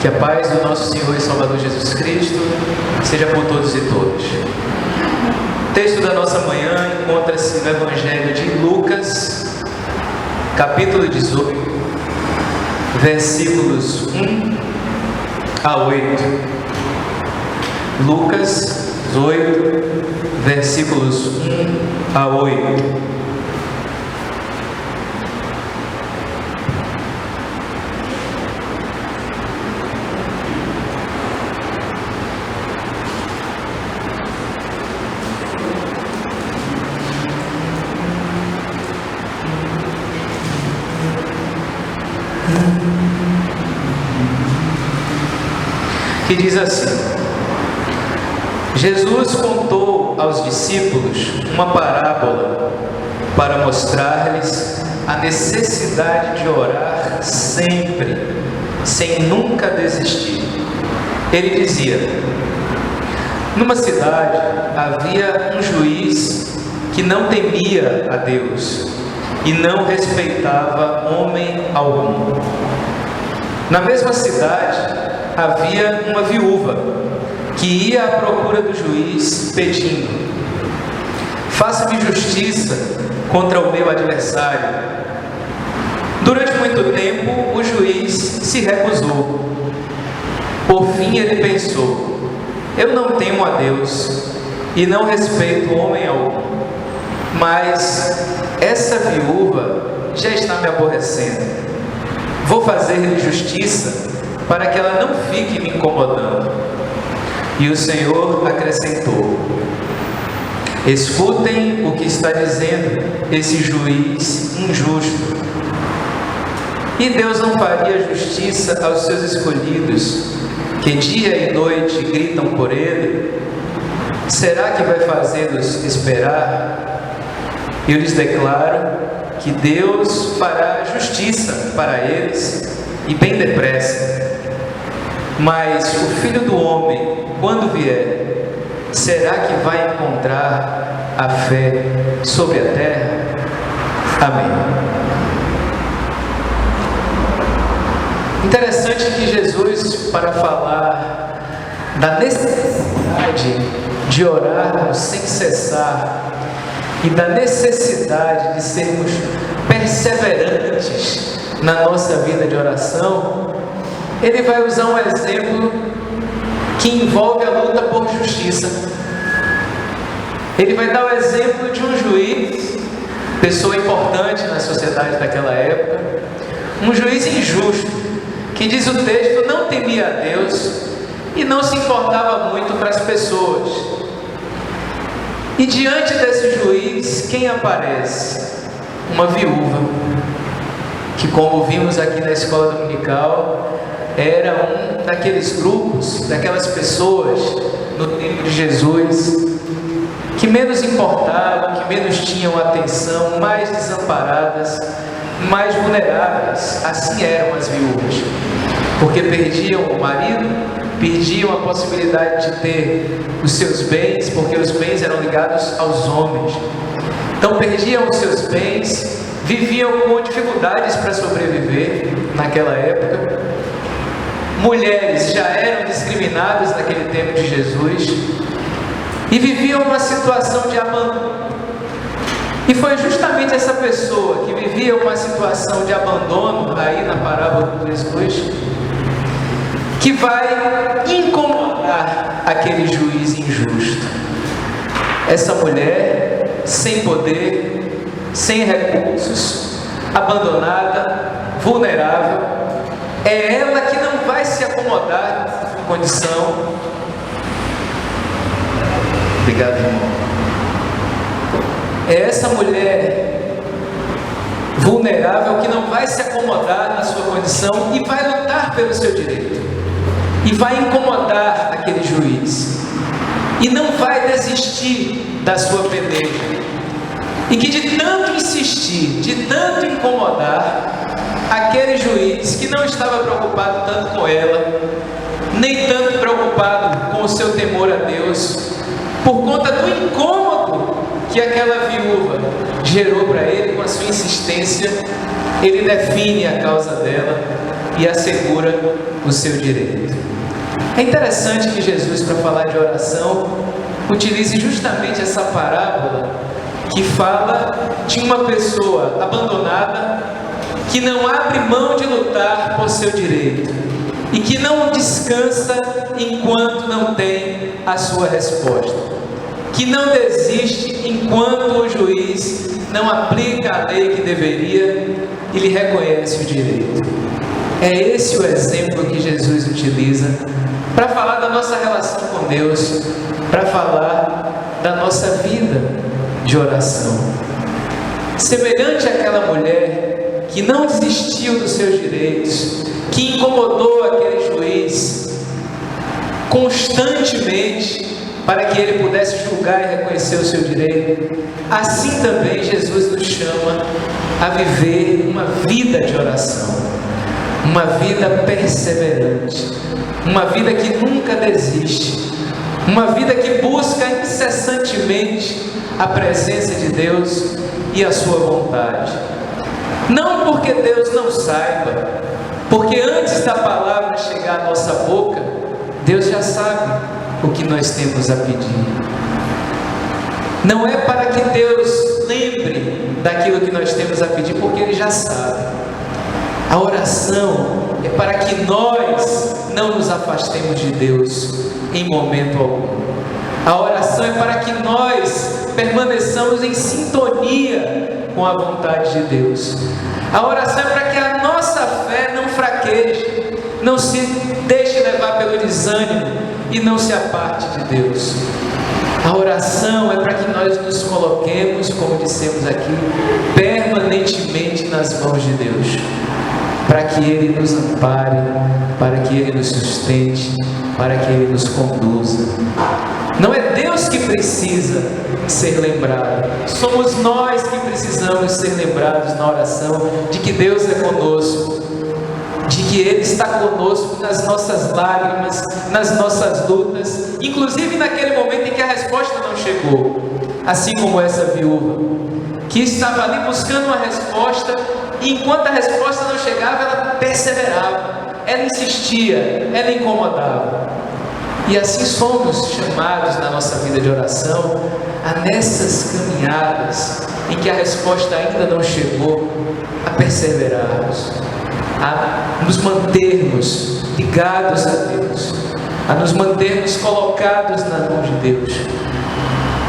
Que a paz do nosso Senhor e Salvador Jesus Cristo seja por todos e todas. O texto da nossa manhã encontra-se no Evangelho de Lucas, capítulo 18, versículos 1 a 8. Lucas 18, versículos 1 a 8. Que diz assim: Jesus contou aos discípulos uma parábola para mostrar-lhes a necessidade de orar sempre, sem nunca desistir. Ele dizia: numa cidade havia um juiz que não temia a Deus e não respeitava homem algum. Na mesma cidade havia uma viúva que ia à procura do juiz pedindo: faça-me justiça contra o meu adversário. Durante muito tempo o juiz se recusou. Por fim ele pensou: eu não temo a Deus e não respeito homem algum, mas essa viúva já está me aborrecendo. Vou fazer-lhe justiça para que ela não fique me incomodando. E o Senhor acrescentou: escutem o que está dizendo esse juiz injusto. E Deus não faria justiça aos seus escolhidos, que dia e noite gritam por Ele? Será que vai fazê-los esperar? Eu lhes declaro que Deus fará justiça para eles, e bem depressa. Mas o Filho do Homem, quando vier, será que vai encontrar a fé sobre a terra? Amém. Interessante que Jesus, para falar da necessidade de orarmos sem cessar e da necessidade de sermos perseverantes na nossa vida de oração, ele vai usar um exemplo que envolve a luta por justiça. Ele vai dar o exemplo de um juiz, pessoa importante na sociedade daquela época, um juiz injusto, que diz o texto, não temia a Deus e não se importava muito para as pessoas. E diante desse juiz, quem aparece? Uma viúva, que, como vimos aqui na escola dominical, era um daqueles grupos, daquelas pessoas no tempo de Jesus que menos importavam, que menos tinham atenção, mais desamparadas, mais vulneráveis. Assim eram as viúvas, porque perdiam o marido, perdiam a possibilidade de ter os seus bens, porque os bens eram ligados aos homens. Então perdiam os seus bens, viviam com dificuldades para sobreviver naquela época. Mulheres já eram discriminadas naquele tempo de Jesus e viviam uma situação de abandono. E foi justamente essa pessoa que vivia uma situação de abandono, aí na parábola de Jesus, que vai incomodar aquele juiz injusto. Essa mulher, sem poder, sem recursos, abandonada, vulnerável, é ela que não vai se acomodar com a condição. Obrigado, irmão. É essa mulher vulnerável que não vai se acomodar na sua condição e vai lutar pelo seu direito. E vai incomodar aquele juiz. E não vai desistir da sua peleja. E que de tanto insistir, de tanto incomodar, aquele juiz que não estava preocupado tanto com ela, nem tanto preocupado com o seu temor a Deus, por conta do incômodo que aquela viúva gerou para ele com a sua insistência, ele define a causa dela e assegura o seu direito. É interessante que Jesus, para falar de oração, utilize justamente essa parábola que fala de uma pessoa abandonada que não abre mão de lutar por seu direito e que não descansa enquanto não tem a sua resposta, que não desiste enquanto o juiz não aplica a lei que deveria e lhe reconhece o direito. É esse o exemplo que Jesus utiliza para falar da nossa relação com Deus, para falar da nossa vida de oração. Semelhante àquela mulher que não desistiu dos seus direitos, que incomodou aquele juiz constantemente para que ele pudesse julgar e reconhecer o seu direito, assim também Jesus nos chama a viver uma vida de oração, uma vida perseverante, uma vida que nunca desiste, uma vida que busca incessantemente a presença de Deus e a sua vontade. Não porque Deus não saiba, porque antes da palavra chegar à nossa boca, Deus já sabe o que nós temos a pedir. Não é para que Deus lembre daquilo que nós temos a pedir, porque Ele já sabe. A oração é para que nós não nos afastemos de Deus em momento algum. A oração é para que nós permaneçamos em sintonia com a vontade de Deus. A oração é para que a nossa fé não fraqueje, não se deixe levar pelo desânimo e não se aparte de Deus. A oração é para que nós nos coloquemos, como dissemos aqui, permanentemente nas mãos de Deus, para que Ele nos ampare, para que Ele nos sustente, para que Ele nos conduza. Não é Deus que precisa ser lembrado, somos nós que precisamos ser lembrados na oração de que Deus é conosco, de que Ele está conosco nas nossas lágrimas, nas nossas lutas, inclusive naquele momento em que a resposta não chegou, assim como essa viúva, que estava ali buscando uma resposta, e enquanto a resposta não chegava, ela perseverava, ela insistia, ela incomodava. E assim somos chamados na nossa vida de oração, a nessas caminhadas, em que a resposta ainda não chegou, a perseverarmos, a nos mantermos ligados a Deus, a nos mantermos colocados na mão de Deus,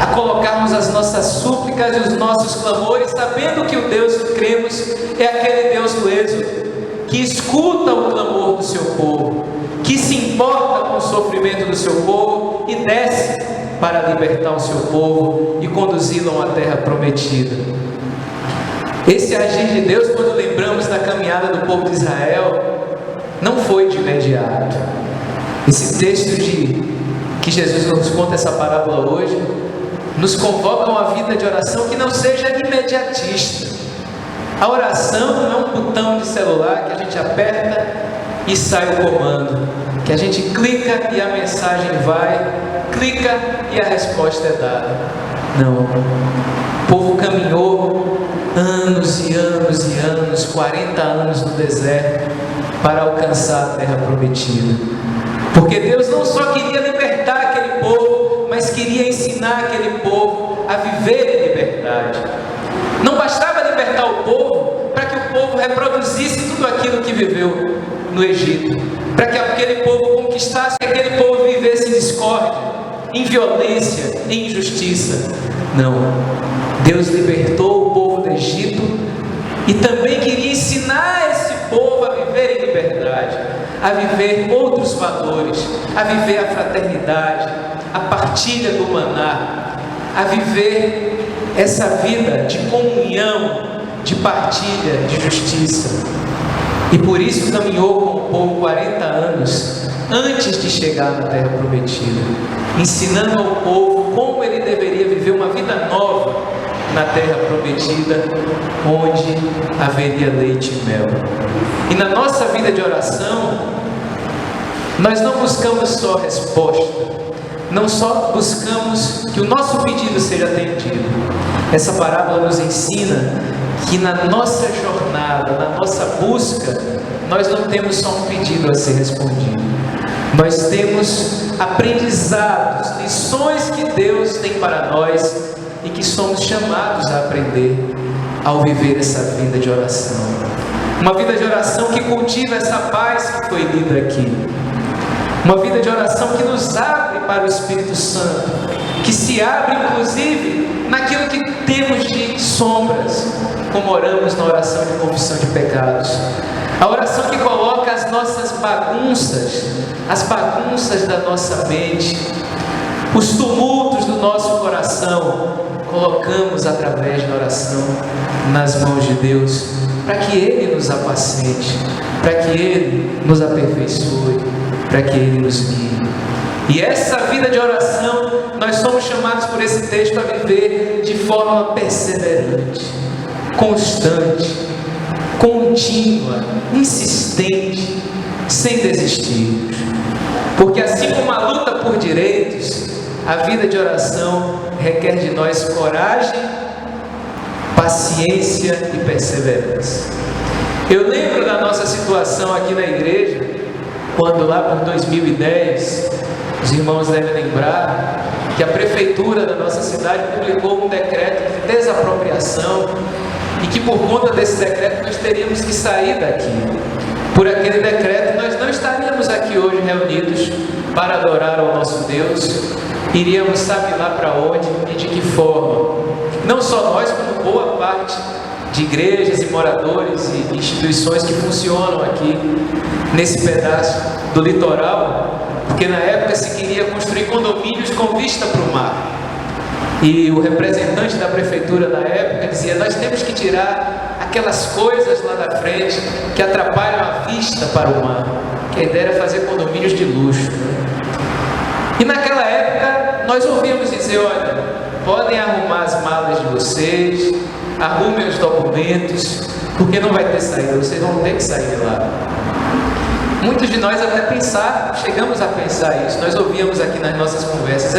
a colocarmos as nossas súplicas e os nossos clamores, sabendo que o Deus que cremos é aquele Deus do Êxodo, que escuta o clamor do seu povo, que se importa com o sofrimento do seu povo e desce para libertar o seu povo e conduzi-lo a uma terra prometida. Esse agir de Deus, quando lembramos da caminhada do povo de Israel, não foi de imediato. Esse texto que Jesus nos conta essa parábola hoje, nos convoca a uma vida de oração que não seja imediatista. A oração não é um botão de celular que a gente aperta e sai o comando, que a gente clica e a mensagem vai, clica e a resposta é dada. Não, o povo caminhou anos e anos e anos, 40 anos no deserto, para alcançar a terra prometida, porque Deus não só queria libertar aquele povo, mas queria ensinar aquele povo a viver em liberdade. Não bastava libertar o povo para que o povo reproduzisse tudo aquilo que viveu no Egito, para que aquele povo conquistasse, que aquele povo vivesse em discórdia, em violência, em injustiça. Não, Deus libertou o povo do Egito e também queria ensinar esse povo a viver em liberdade, a viver outros valores, a viver a fraternidade, a partilha do maná, a viver essa vida de comunhão, de partilha, de justiça. E por isso caminhou com o povo 40 anos antes de chegar na terra prometida, ensinando ao povo como ele deveria viver uma vida nova na terra prometida, onde haveria leite e mel. E na nossa vida de oração, nós não buscamos só resposta, não só buscamos que o nosso pedido seja atendido. Essa parábola nos ensina que na nossa jornada, na nossa busca, nós não temos só um pedido a ser respondido. Nós temos aprendizados, lições que Deus tem para nós e que somos chamados a aprender ao viver essa vida de oração. Uma vida de oração que cultiva essa paz que foi lida aqui. Uma vida de oração que nos abre para o Espírito Santo, que se abre inclusive naquilo que temos de sombras, como oramos na oração de confissão de pecados. A oração que coloca as nossas bagunças, as bagunças da nossa mente, os tumultos do nosso coração, colocamos através da oração nas mãos de Deus, para que Ele nos apacente, para que Ele nos aperfeiçoe, para que Ele nos guie. E essa vida de oração, nós somos chamados por esse texto a viver de forma perseverante, constante, contínua, insistente, sem desistir. Porque assim como a luta por direitos, a vida de oração requer de nós coragem, paciência e perseverança. Eu lembro da nossa situação aqui na igreja, quando lá por 2010, os irmãos devem lembrar, que a prefeitura da nossa cidade publicou um decreto de desapropriação e que por conta desse decreto nós teríamos que sair daqui. Por aquele decreto nós não estaríamos aqui hoje reunidos para adorar ao nosso Deus, iríamos sabe lá para onde e de que forma. Não só nós, como boa parte de igrejas e moradores e instituições que funcionam aqui nesse pedaço do litoral, porque na época se queria construir condomínios com vista para o mar. E o representante da prefeitura na época dizia: nós temos que tirar aquelas coisas lá da frente que atrapalham a vista para o mar, que a ideia era fazer condomínios de luxo. E naquela época nós ouvíamos dizer: olha, podem arrumar as malas de vocês, arrumem os documentos, porque não vai ter saída, vocês vão ter que sair de lá. Muitos de nós até chegamos a pensar isso. Nós ouvíamos aqui nas nossas conversas: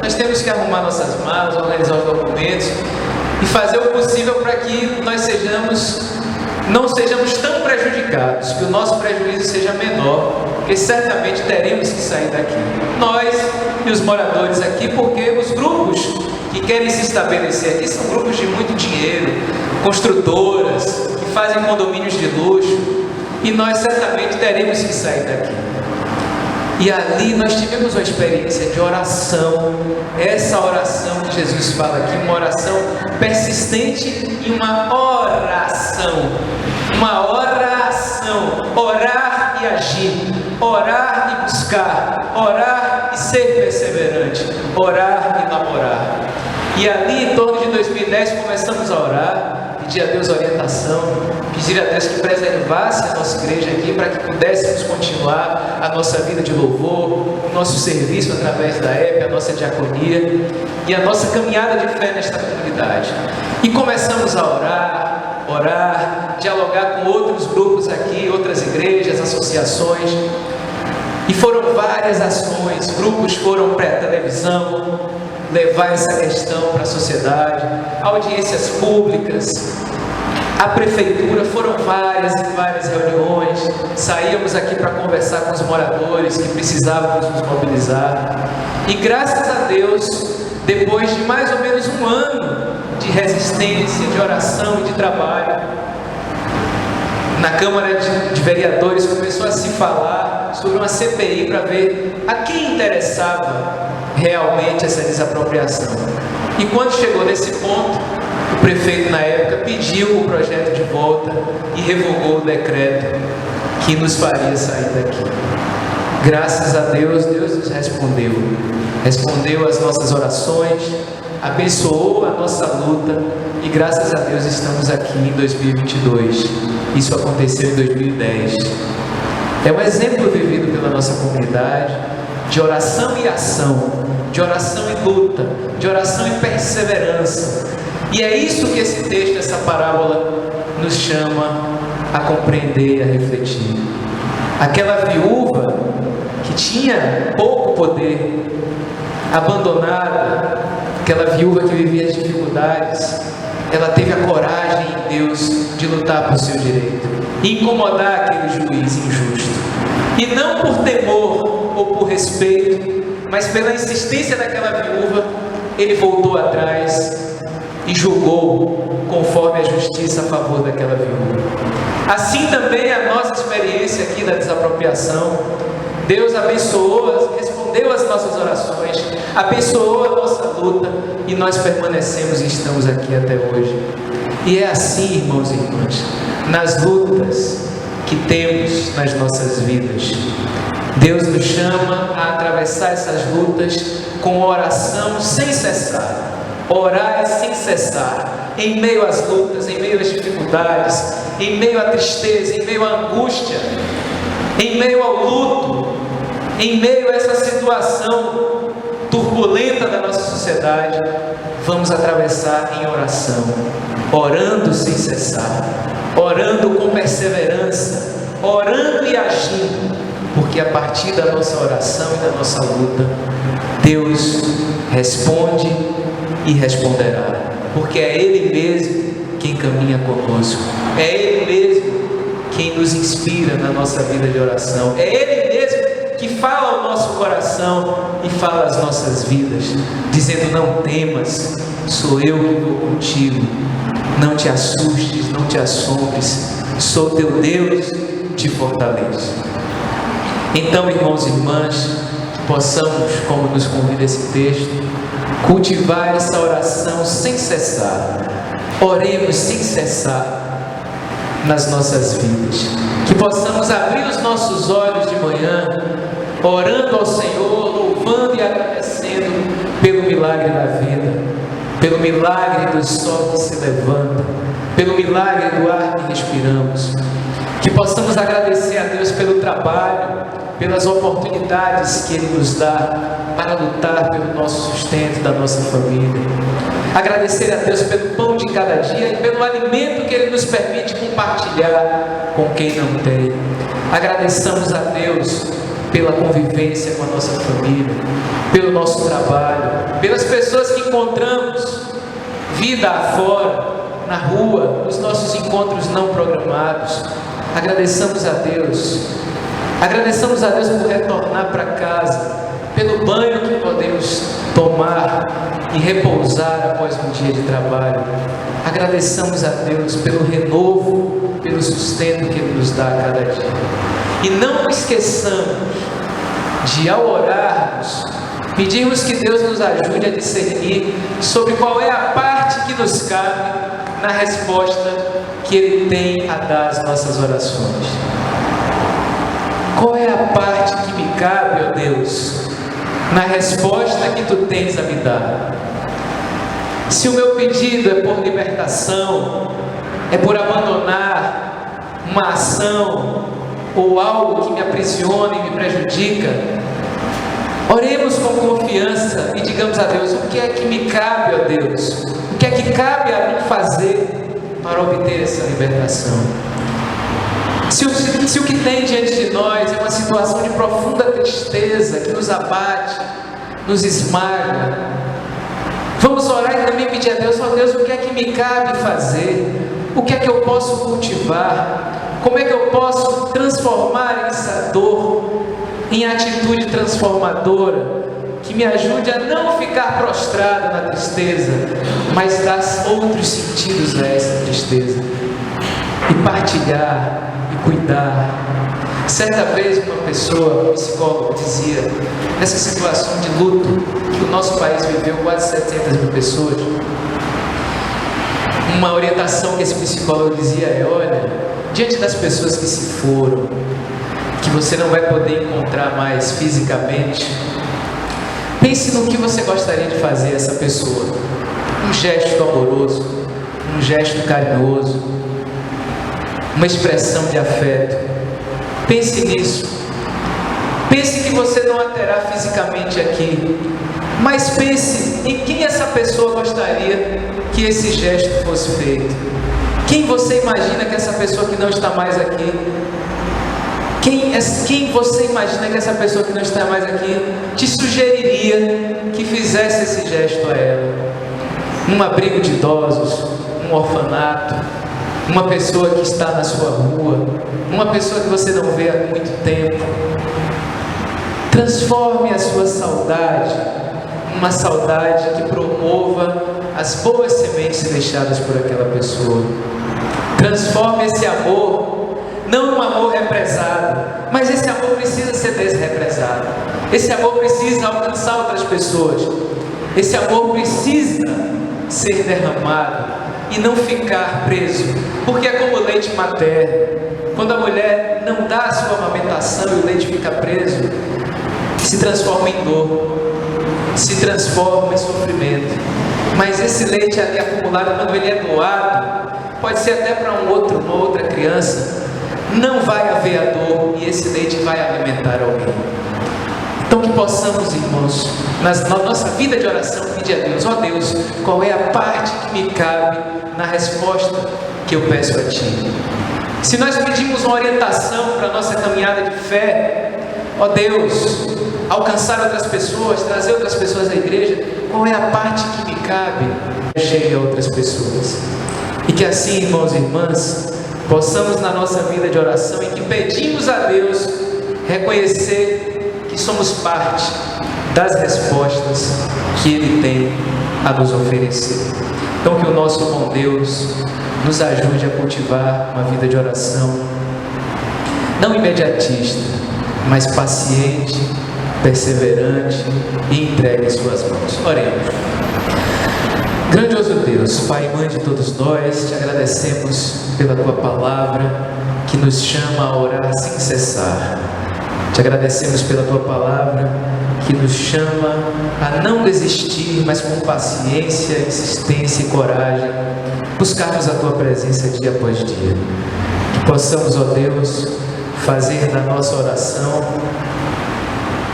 nós temos que arrumar nossas malas, organizar os documentos e fazer o possível para que nós não sejamos tão prejudicados, que o nosso prejuízo seja menor, porque certamente teremos que sair daqui. Nós e os moradores aqui, porque os grupos que querem se estabelecer aqui são grupos de muito dinheiro, construtoras, que fazem condomínios de luxo, e nós certamente teremos que sair daqui. E ali nós tivemos uma experiência de oração, essa oração que Jesus fala aqui, uma oração persistente e uma oração, orar e agir, orar e buscar, orar e ser perseverante, orar e namorar. E ali em torno de 2010 começamos a orar, pedir a Deus orientação, pedir a Deus que preservasse a nossa igreja aqui para que pudéssemos continuar a nossa vida de louvor, o nosso serviço através da EP, a nossa diaconia e a nossa caminhada de fé nesta comunidade. E começamos a orar, dialogar com outros grupos aqui, outras igrejas, associações, e foram várias ações. Grupos foram para a televisão, levar essa questão para a sociedade, audiências públicas, a prefeitura, foram várias e várias reuniões. Saíamos aqui para conversar com os moradores que precisávamos nos mobilizar, e graças a Deus, depois de mais ou menos um ano de resistência, de oração e de trabalho, na Câmara de Vereadores começou a se falar sobre uma CPI para ver a quem interessava realmente essa desapropriação. E quando chegou nesse ponto, o prefeito na época pediu o projeto de volta e revogou o decreto que nos faria sair daqui. Graças a Deus, Deus nos respondeu às nossas orações, abençoou a nossa luta, e graças a Deus estamos aqui em 2022. Isso aconteceu em 2010. É um exemplo vivido pela nossa comunidade de oração e ação, de oração e luta, de oração e perseverança. E é isso que esse texto, essa parábola, nos chama a compreender e a refletir. Aquela viúva que tinha pouco poder, abandonada, aquela viúva que vivia as dificuldades, ela teve a coragem em Deus de lutar por seu direito. e incomodar aquele juiz injusto. E não por temor ou por respeito, mas pela insistência daquela viúva, ele voltou atrás e julgou conforme a justiça a favor daquela viúva. Assim também a nossa experiência aqui da desapropriação. Deus abençoou, respondeu as nossas orações, abençoou a nossa luta e nós permanecemos e estamos aqui até hoje. E é assim, irmãos e irmãs, nas lutas que temos nas nossas vidas, Deus nos chama a atravessar essas lutas com oração sem cessar. Orar sem cessar, em meio às lutas, em meio às dificuldades, em meio à tristeza, em meio à angústia, em meio ao luto, em meio a essa situação turbulenta da nossa sociedade. Vamos atravessar em oração, orando sem cessar, orando com perseverança, orando e agindo, porque a partir da nossa oração e da nossa luta, Deus responde e responderá, porque é Ele mesmo quem caminha conosco, é Ele mesmo quem nos inspira na nossa vida de oração, é Ele mesmo que fala ao nosso coração e fala às nossas vidas, dizendo: não temas, sou eu que vou contigo, não te assustes, não te assombres, sou teu Deus, te fortaleço. Então, irmãos e irmãs, possamos, como nos convida esse texto, cultivar essa oração sem cessar. Oremos sem cessar nas nossas vidas, que possamos abrir os nossos olhos de manhã, orando ao Senhor, louvando e agradecendo pelo milagre da vida, pelo milagre do sol que se levanta, pelo milagre do ar que respiramos. Que possamos agradecer a Deus pelo trabalho, pelas oportunidades que Ele nos dá para lutar pelo nosso sustento da nossa família. Agradecer a Deus pelo pão de cada dia e pelo alimento que Ele nos permite compartilhar com quem não tem. Agradeçamos a Deus pela convivência com a nossa família, pelo nosso trabalho, pelas pessoas que encontramos vida afora, na rua, nos nossos encontros não programados. Agradecemos a Deus por retornar para casa, pelo banho que podemos tomar e repousar após um dia de trabalho. Agradecemos a Deus pelo renovo, pelo sustento que Ele nos dá a cada dia. E não esqueçamos de, ao orarmos, pedirmos que Deus nos ajude a discernir sobre qual é a parte que nos cabe na resposta que Ele tem a dar às nossas orações. Qual é a parte que me cabe, ó Deus, na resposta que Tu tens a me dar? Se o meu pedido é por libertação, é por abandonar uma ação ou algo que me aprisiona e me prejudica, oremos com confiança e digamos a Deus: o que é que me cabe, ó Deus? O que é que cabe a mim fazer para obter essa libertação? Se o que tem diante de nós é uma situação de profunda tristeza que nos abate, nos esmaga, vamos orar e também pedir a Deus: ó Deus, o que é que me cabe fazer? O que é que eu posso cultivar? Como é que eu posso transformar essa dor em atitude transformadora, que me ajude a não ficar prostrado na tristeza, mas dar outros sentidos a essa tristeza, e partilhar e cuidar. Certa vez uma pessoa, um psicólogo, dizia, nessa situação de luto que o nosso país viveu, quase 700 mil pessoas, uma orientação que esse psicólogo dizia é: olha, diante das pessoas que se foram, que você não vai poder encontrar mais fisicamente, pense no que você gostaria de fazer a essa pessoa. Um gesto amoroso, um gesto carinhoso, uma expressão de afeto. Pense nisso. Pense que você não a terá fisicamente aqui, mas pense em quem essa pessoa gostaria que esse gesto fosse feito. Quem você imagina que essa pessoa que não está mais aqui, quem você imagina que essa pessoa que não está mais aqui te sugeriria que fizesse esse gesto a ela? Um abrigo de idosos, um orfanato, uma pessoa que está na sua rua, uma pessoa que você não vê há muito tempo. Transforme a sua saudade numa saudade que promova as boas sementes deixadas por aquela pessoa. Transforme esse amor, não num amor represado, mas esse amor precisa ser desrepresado. Esse amor precisa alcançar outras pessoas. Esse amor precisa ser derramado e não ficar preso, porque é como o leite materno. Quando a mulher não dá a sua amamentação e o leite fica preso, se transforma em dor, se transforma em sofrimento. Mas esse leite ali acumulado, quando ele é doado, pode ser até para uma outra criança, não vai haver a dor e esse leite vai alimentar alguém. Então que possamos, irmãos, na nossa vida de oração, pedir a Deus: ó Deus, qual é a parte que me cabe na resposta que eu peço a Ti? Se nós pedimos uma orientação para a nossa caminhada de fé, ó Deus, alcançar outras pessoas, trazer outras pessoas à igreja, qual é a parte que me cabe? Chegue a outras pessoas. E que assim, irmãos e irmãs, possamos na nossa vida de oração, em que pedimos a Deus, reconhecer que somos parte das respostas que Ele tem a nos oferecer. Então que o nosso bom Deus nos ajude a cultivar uma vida de oração, não imediatista, mas paciente, perseverante e entregue em suas mãos. Oremos. Grandioso Deus, Pai e Mãe de todos nós, Te agradecemos pela Tua palavra que nos chama a orar sem cessar. Te agradecemos pela Tua palavra que nos chama a não desistir, mas com paciência, insistência e coragem, buscarmos a Tua presença dia após dia. Que possamos, ó Deus, fazer da nossa oração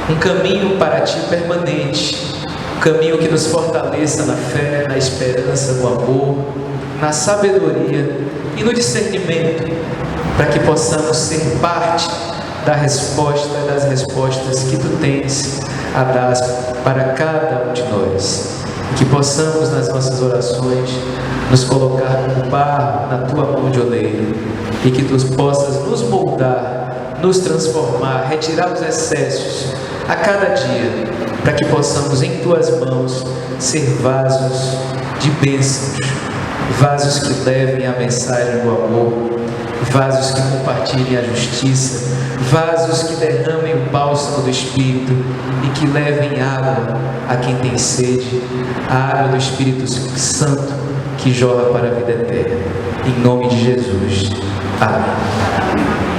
um caminho para Ti permanente, um caminho que nos fortaleça na fé, na esperança, no amor, na sabedoria e no discernimento, para que possamos ser parte da resposta, das respostas que Tu tens a dar para cada um de nós. E que possamos nas nossas orações nos colocar como barro na Tua mão de oleiro, e que Tu possas nos moldar, nos transformar, retirar os excessos a cada dia, para que possamos em Tuas mãos ser vasos de bênçãos, vasos que levem a mensagem do amor, vasos que compartilhem a justiça, vasos que derramem o bálsamo do Espírito e que levem água a quem tem sede, a água do Espírito Santo que jorra para a vida eterna. Em nome de Jesus. Amém.